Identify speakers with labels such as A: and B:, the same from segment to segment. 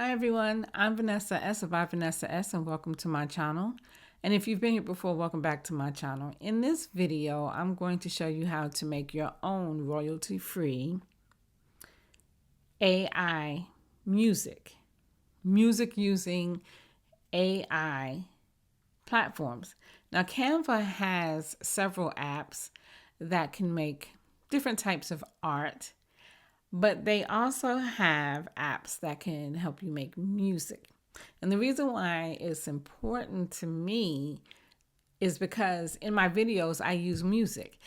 A: Hi everyone, I'm Vanessa S of Vanessa S and welcome to my channel. And if you've been here before, welcome back to my channel. In this video, I'm going to show you how to make your own royalty-free AI music using AI platforms. Now, Canva has several apps that can make different types of art, but they also have apps that can help you make music. And the reason why it's important to me is because in my videos, I use music.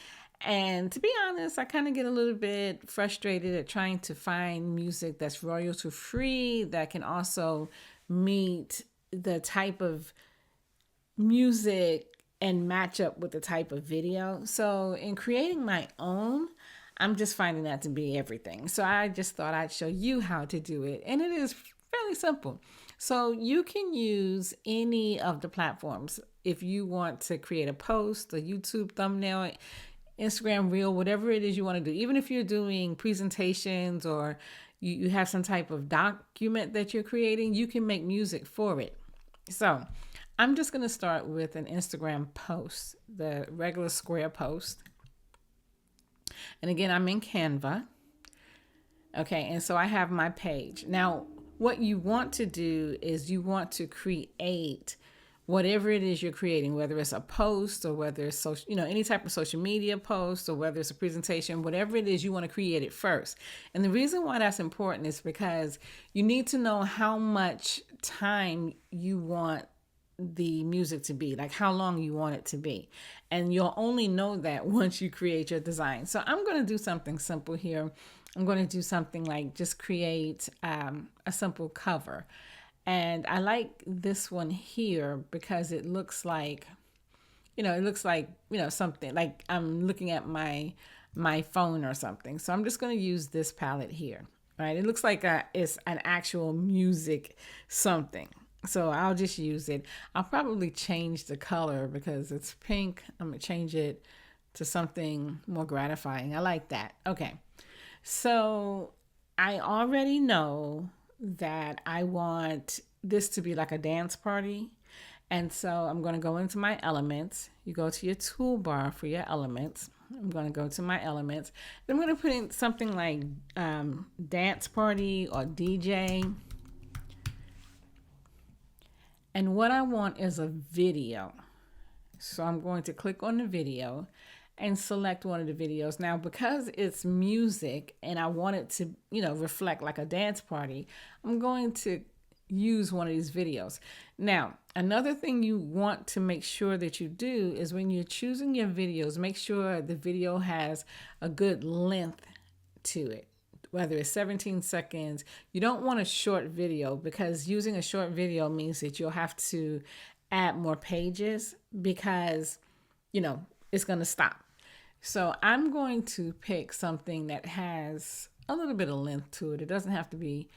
A: And to be honest, I kind of get a little bit frustrated at trying to find music that's royalty free, that can also meet the type of music and match up with the type of video. So in creating my own, I'm just finding that to be everything. So I just thought I'd show you how to do it. And it is fairly simple. So you can use any of the platforms if you want to create a post, a YouTube thumbnail, Instagram reel, whatever it is you want to do. Even if you're doing presentations or you have some type of document that you're creating, you can make music for it. So I'm just going to start with an Instagram post, the regular square post. And again, I'm in Canva. Okay, and so I have my page. Now, what you want to do is you want to create whatever it is you're creating, whether it's a post or whether it's social, any type of social media post or whether it's a presentation, whatever it is, you want to create it first. And the reason why that's important is because you need to know how much time you want the music to be, like how long you want it to be. And you'll only know that once you create your design. So I'm going to do something simple here. I'm going to do something like just create a simple cover. And I like this one here because it looks like, something like I'm looking at my phone or something. So I'm just going to use this palette here. Right? It looks like it's an actual music something. So I'll just use it. I'll probably change the color because it's pink. I'm going to change it to something more gratifying. I like that. Okay. So I already know that I want this to be like a dance party. And so I'm going to go into my elements. You go to your toolbar for your elements. I'm going to go to my elements. Then I'm going to put in something like dance party or DJ. And what I want is a video. So I'm going to click on the video and select one of the videos. Now, because it's music and I want it to, reflect like a dance party, I'm going to use one of these videos. Now, another thing you want to make sure that you do is when you're choosing your videos, make sure the video has a good length to it. Whether it's 17 seconds, you don't want a short video because using a short video means that you'll have to add more pages because, it's going to stop. So I'm going to pick something that has a little bit of length to it. It doesn't have to be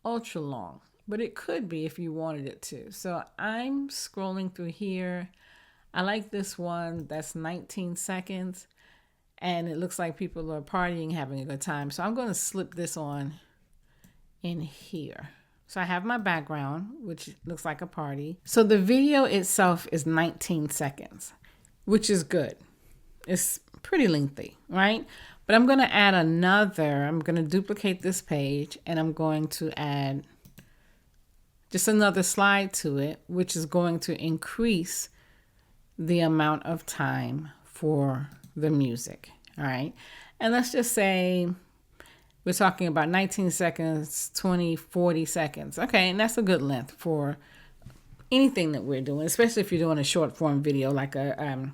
A: ultra long, but it could be if you wanted it to. So I'm scrolling through here. I like this one that's 19 seconds. And it looks like people are partying, having a good time. So I'm going to slip this on in here. So I have my background, which looks like a party. So the video itself is 19 seconds, which is good. It's pretty lengthy, right? But I'm going to add I'm going to duplicate this page and I'm going to add just another slide to it, which is going to increase the amount of time for the music. All right. And let's just say we're talking about 19 seconds, 20, 40 seconds. Okay. And that's a good length for anything that we're doing, especially if you're doing a short form video like an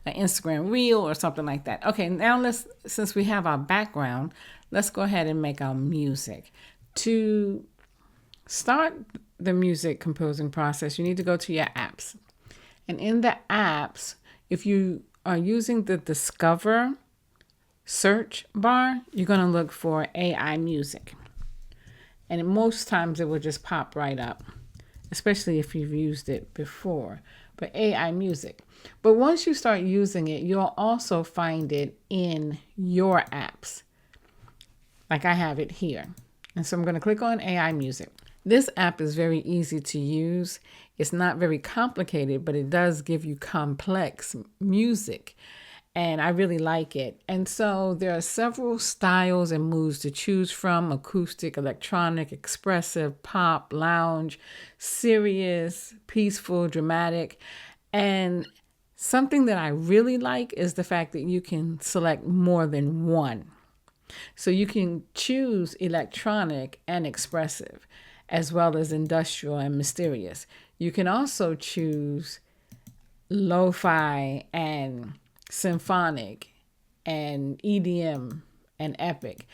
A: Instagram reel or something like that. Okay. Now since we have our background, let's go ahead and make our music. To start the music composing process, you need to go to your apps. And in the apps, if you are using the Discover search bar, you're going to look for AI music. And most times it will just pop right up, especially if you've used it before. But AI music. But once you start using it, you'll also find it in your apps. Like I have it here. And so I'm going to click on AI music. This app is very easy to use. It's not very complicated, but it does give you complex music. And I really like it. And so there are several styles and moods to choose from: acoustic, electronic, expressive, pop, lounge, serious, peaceful, dramatic. And something that I really like is the fact that you can select more than one. So you can choose electronic and expressive, as well as industrial and mysterious. You can also choose lo-fi and symphonic and EDM and epic,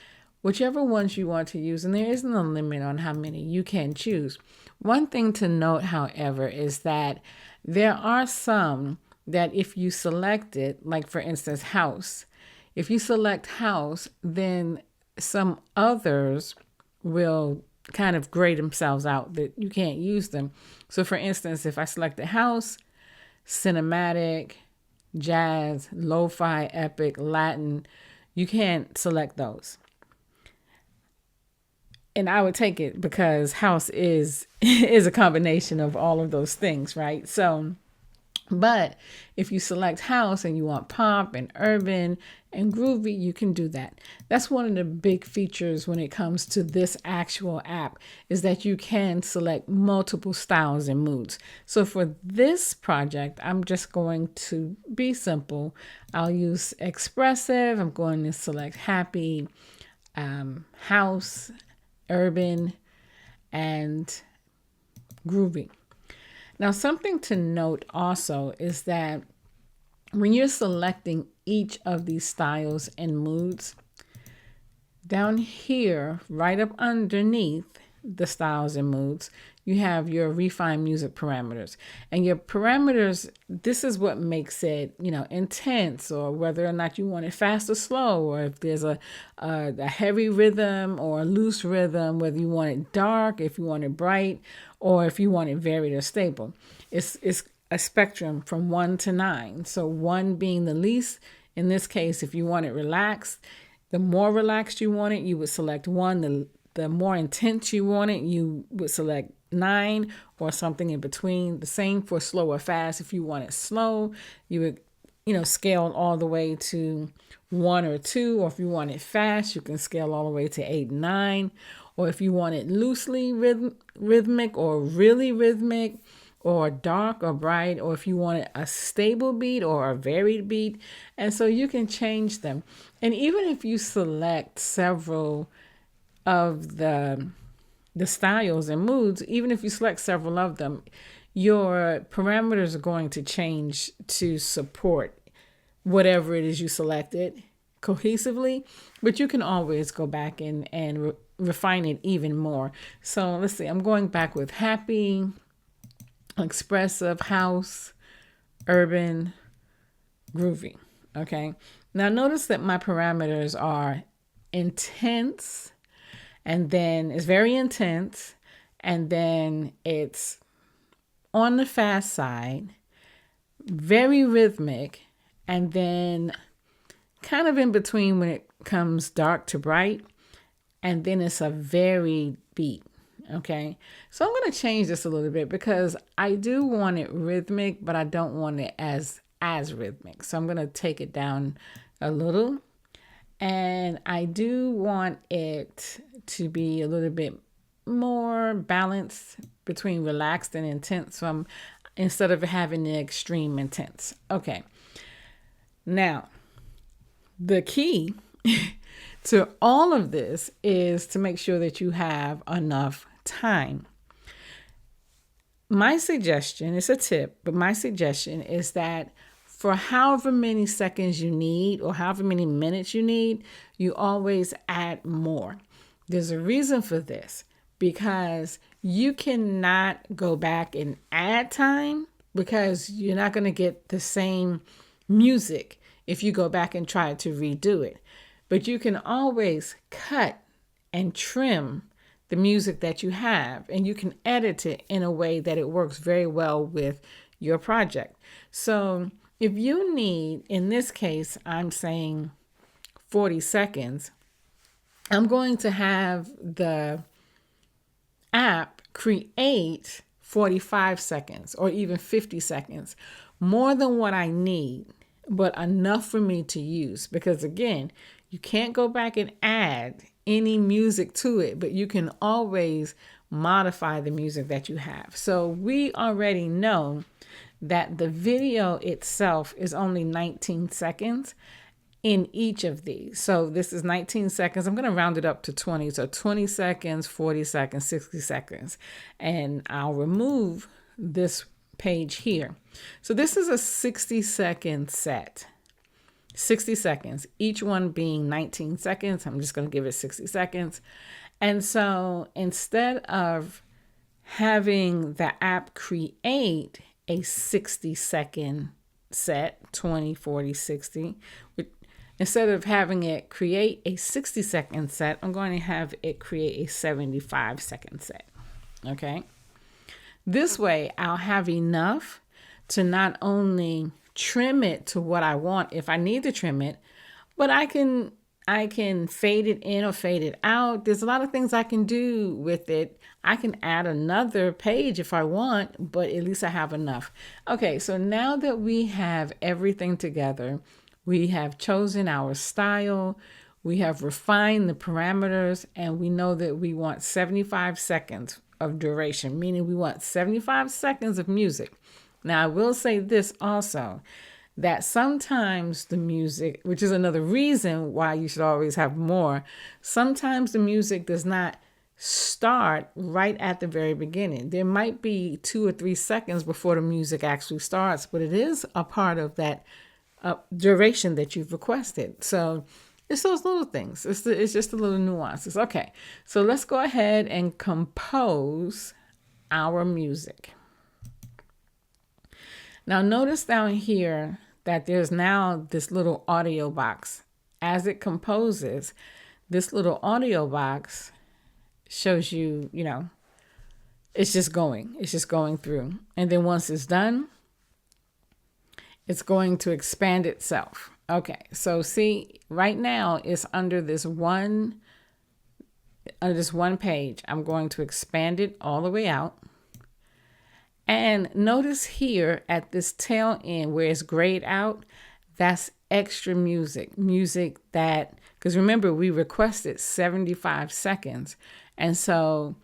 A: whichever ones you want to use. And there isn't a limit on how many you can choose. One thing to note, however, is that there are some that if you select it, like for instance, house, if you select house, then some others will kind of grade themselves out that you can't use them. So for instance, if I select the house, cinematic, jazz, lo-fi, epic, Latin, you can't select those. And I would take it because house is is a combination of all of those things, right? So, but if you select house and you want pop and urban and groovy, you can do that. That's one of the big features when it comes to this actual app, is that you can select multiple styles and moods. So for this project, I'm just going to be simple. I'll use expressive. I'm going to select happy, house, urban, and groovy. Now, something to note also is that when you're selecting each of these styles and moods, down here, right up underneath the styles and moods, you have your refined music parameters. And your parameters, this is what makes it, intense, or whether or not you want it fast or slow, or if there's a heavy rhythm or a loose rhythm, whether you want it dark, if you want it bright, or if you want it varied or stable. It's a spectrum from 1 to 9. So 1 being the least. In this case, if you want it relaxed, the more relaxed you want it, you would select 1. The more intense you want it, you would select 9, or something in between. The same for slow or fast. If you want it slow, you would, scale all the way to 1 or 2. Or if you want it fast, you can scale all the way to 8 and 9. Or if you want it loosely rhythmic or really rhythmic, or dark or bright, or if you want it a stable beat or a varied beat. And so you can change them. And even if you select several of the styles and moods, even if you select several of them, your parameters are going to change to support whatever it is you selected cohesively. But you can always go back and refine it even more. So let's see, I'm going back with happy, expressive, house, urban, groovy. Okay. Now notice that my parameters are intense, and then it's very intense, and then it's on the fast side, very rhythmic, and then kind of in between when it comes dark to bright, and then it's a varied beat. Okay, so I'm going to change this a little bit because I do want it rhythmic, but I don't want it as rhythmic. So I'm going to take it down a little, and I do want it to be a little bit more balanced between relaxed and intense. So instead of having the extreme intense. Okay, now the key to all of this is to make sure that you have enough time. My suggestion, it's a tip, but my suggestion is that for however many seconds you need or however many minutes you need, you always add more. There's a reason for this, because you cannot go back and add time, because you're not going to get the same music if you go back and try to redo it. But you can always cut and trim the music that you have, and you can edit it in a way that it works very well with your project. So if you need, in this case, I'm saying 40 seconds, I'm going to have the app create 45 seconds or even 50 seconds, more than what I need, but enough for me to use. Because again, you can't go back and add any music to it, but you can always modify the music that you have. So we already know that the video itself is only 19 seconds in each of these. So this is 19 seconds. I'm going to round it up to 20. So 20 seconds, 40 seconds, 60 seconds. And I'll remove this page here. So this is a 60-second set. 60 seconds, each one being 19 seconds. I'm just going to give it 60 seconds. And so instead of having the app create a 60-second set, 20, 40, 60, instead of having it create a 60-second set, I'm going to have it create a 75-second set. Okay. This way, I'll have enough to not only trim it to what I want if I need to trim it, but I can fade it in or fade it out. There's a lot of things I can do with it. I can add another page if I want, but at least I have enough. Okay, so now that we have everything together, we have chosen our style, we have refined the parameters, and we know that we want 75 seconds of duration, meaning we want 75 seconds of music. Now, I will say this also, that sometimes the music, which is another reason why you should always have more, sometimes the music does not start right at the very beginning. There might be 2 or 3 seconds before the music actually starts, but it is a part of that duration that you've requested. So it's those little things. It's just the little nuances. Okay, so let's go ahead and compose our music. Now notice down here that there's now this little audio box. As it composes, this little audio box shows you, it's just going through. And then once it's done, it's going to expand itself. Okay, so see, right now it's under this one page. I'm going to expand it all the way out. And notice here at this tail end where it's grayed out, that's extra music that, because remember, we requested 75 seconds. And so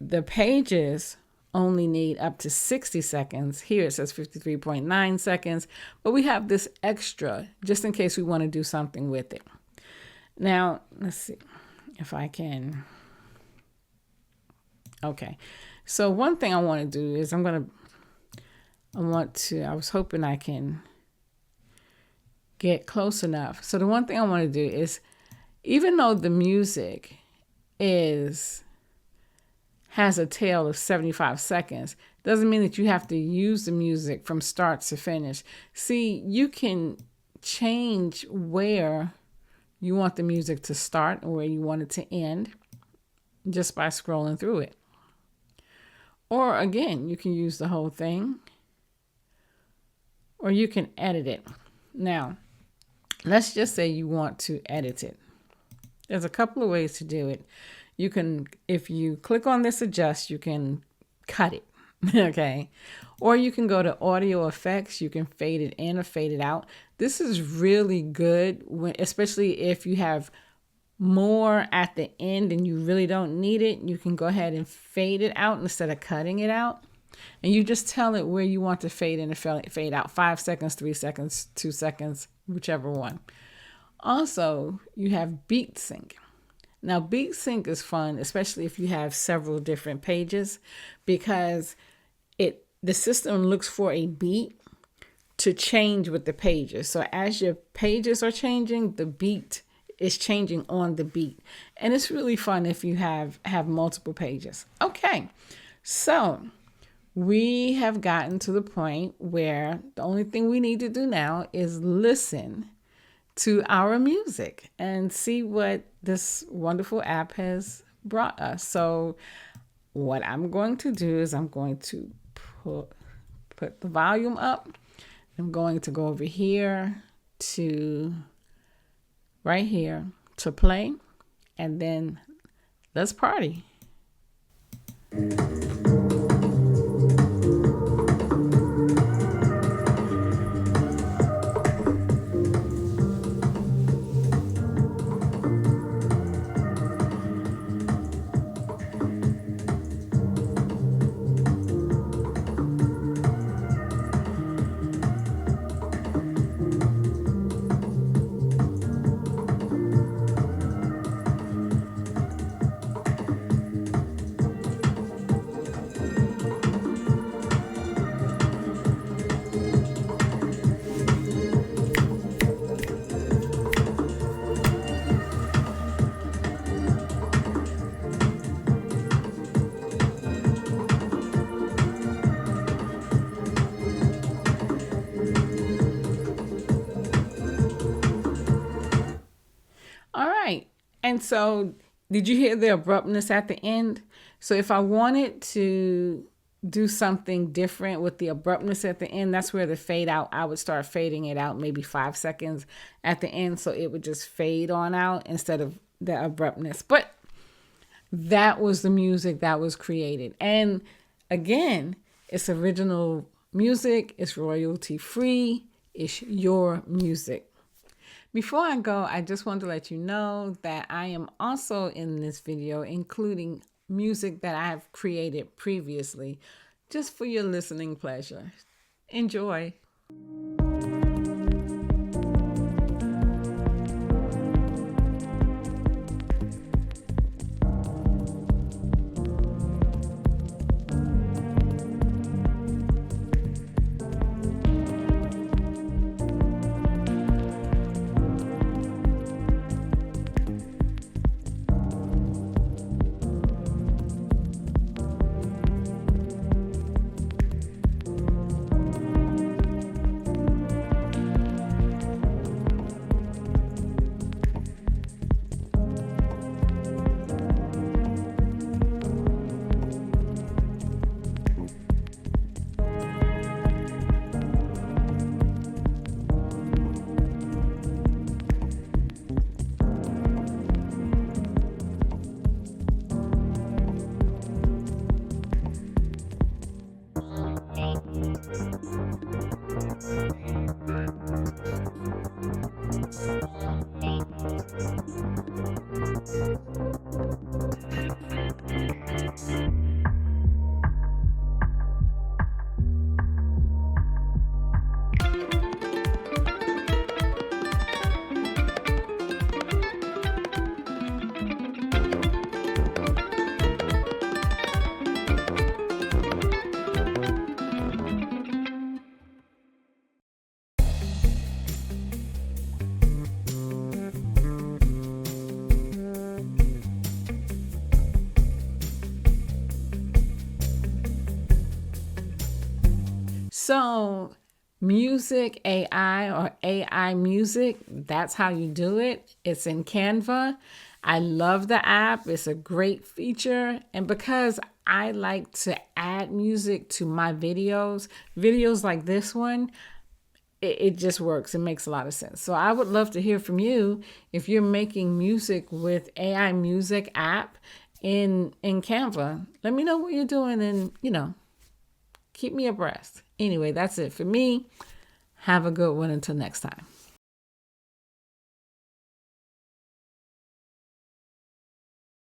A: the pages only need up to 60 seconds. Here it says 53.9 seconds, but we have this extra just in case we want to do something with it. Now, let's see if I can. Okay. So one thing I want to do is I was hoping I can get close enough. So the one thing I want to do is, even though the music has a tail of 75 seconds, doesn't mean that you have to use the music from start to finish. See, you can change where you want the music to start and where you want it to end just by scrolling through it. Or again, you can use the whole thing, or you can edit it. Now, let's just say you want to edit it. There's a couple of ways to do it. You can, if you click on this adjust, you can cut it, okay? Or you can go to audio effects. You can fade it in or fade it out. This is really good, especially if you have more at the end and you really don't need it. You can go ahead and fade it out instead of cutting it out. And you just tell it where you want to fade in and fade out. 5 seconds, 3 seconds, 2 seconds, whichever one. Also, you have beat sync. Now, beat sync is fun, especially if you have several different pages, because the system looks for a beat to change with the pages. So as your pages are changing, the beat is changing on the beat. And it's really fun if you have multiple pages. Okay, so we have gotten to the point where the only thing we need to do now is listen to our music and see what this wonderful app has brought us. So what I'm going to do is I'm going to put the volume up. I'm going to go over here to right here to play, and then let's party. All right. And so, did you hear the abruptness at the end? So, if I wanted to do something different with the abruptness at the end, that's where the fade out, I would start fading it out maybe 5 seconds at the end. So, it would just fade on out instead of the abruptness. But that was the music that was created. And again, it's original music, it's royalty free, it's your music. Before I go, I just want to let you know that I am also in this video including music that I have created previously, just for your listening pleasure. Enjoy. So, music AI or AI music, that's how you do it. It's in Canva. I love the app. It's a great feature. And because I like to add music to my videos like this one, it just works. It makes a lot of sense. So I would love to hear from you if you're making music with AI music app in Canva. Let me know what you're doing and, keep me abreast. Anyway, that's it for me. Have a good one until next time.